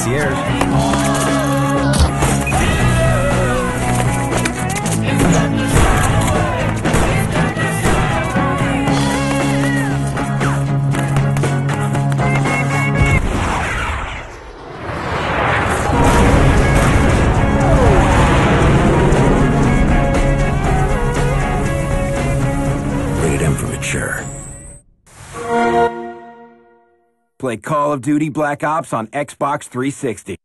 concierge. Rated M for mature. Play Call of Duty Black Ops on Xbox 360.